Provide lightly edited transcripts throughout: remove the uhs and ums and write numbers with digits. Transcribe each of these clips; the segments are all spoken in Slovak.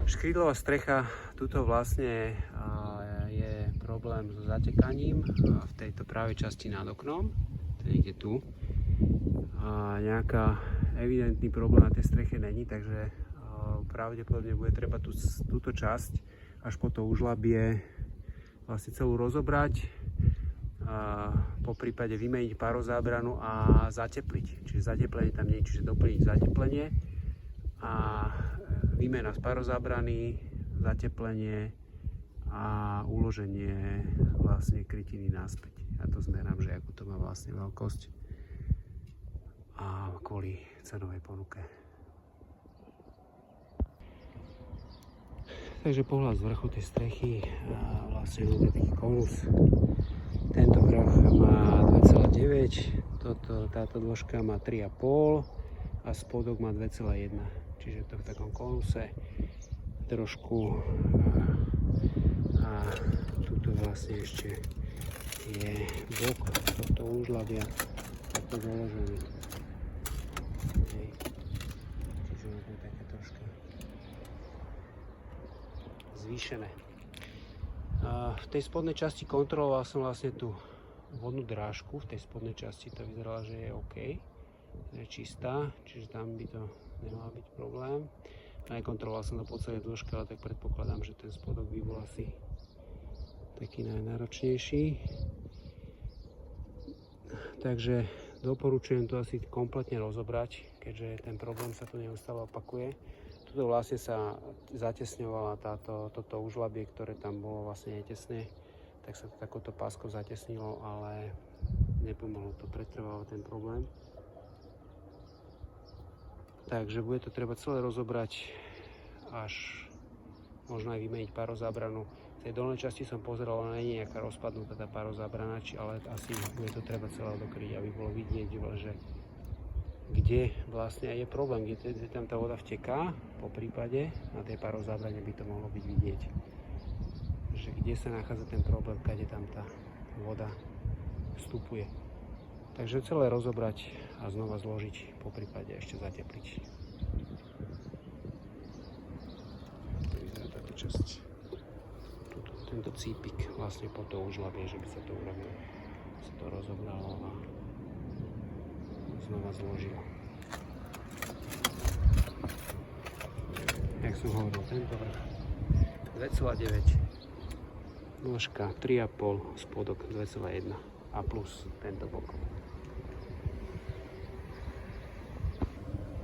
Škrydlová strecha, tuto vlastne je problém so zatekaním v tejto pravej časti nad oknom, to je niekde tu. Nejaká evidentný problém na tej streche není, takže pravdepodobne bude treba túto časť až po to užlabie vlastne celú rozobrať, po prípade vymeniť parozábranu a zatepliť. Čiže zateplenie tam nie je, čiže doplniť zateplenie a výmena z parozábrany, zateplenie a uloženie vlastne krytiny naspäť. Ja to zmerám, že akú to má vlastne veľkosť a kvôli cenovej ponuke. Takže pohľad z vrchu tej strechy vlastne je taký konus. Tento vrch má 2,9, táto dĺžka má 3,5 a spodok má 2,1. Čiže to v takom konuse trošku a tuto vlastne ešte je bok tohto úžlabia takto založený. Čiže je to také troška zvýšené. V tej spodnej časti kontroloval som vlastne tú vodnú drážku. V tej spodnej časti to vyzeralo, že je OK, je čistá, čiže tam by to nemal byť problém. Nekontroloval som to po celej dĺžke, ale tak predpokladám, že ten spodok by bol asi taký najnáročnejší. Takže doporučujem to asi kompletne rozobrať, keďže ten problém sa tu neustále opakuje. Tuto vlastne sa zatesňovala toto užlabie, ktoré tam bolo vlastne netesné, tak sa to takouto páskou zatesnilo, ale nepomohlo to, pretrvalo ten problém. Takže bude to treba celé rozobrať, až možno aj vymeniť parozábranu. V tej dolnej časti som pozeral, ale nie je nejaká rozpadnutá tá parozábrana, ale asi bude to treba celé dokryť, aby bolo vidieť, že kde vlastne je problém, kde tam tá voda vteká, po prípade na tej parozábrane by to mohlo byť vidieť, že kde sa nachádza ten problém, kade tam tá voda vstupuje. Takže celé rozobrať a znova zložiť, po prípade ešte zatepliť. To vyzerá táto časť. Tento cípik vlastne po to užlabie, že by sa to urobilo, sa to rozobralo a znova zložilo. Jak som hovoril, tento vrch 2,9, dĺžka 3,5, spodok 2,1 a plus tento bok.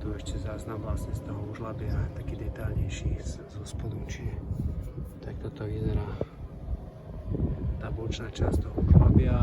Tu ešte záznam vlastne z toho užlabia, taký detailnejší zo spodu, čiže tak toto vyzerá tá bočná časť toho užlabia.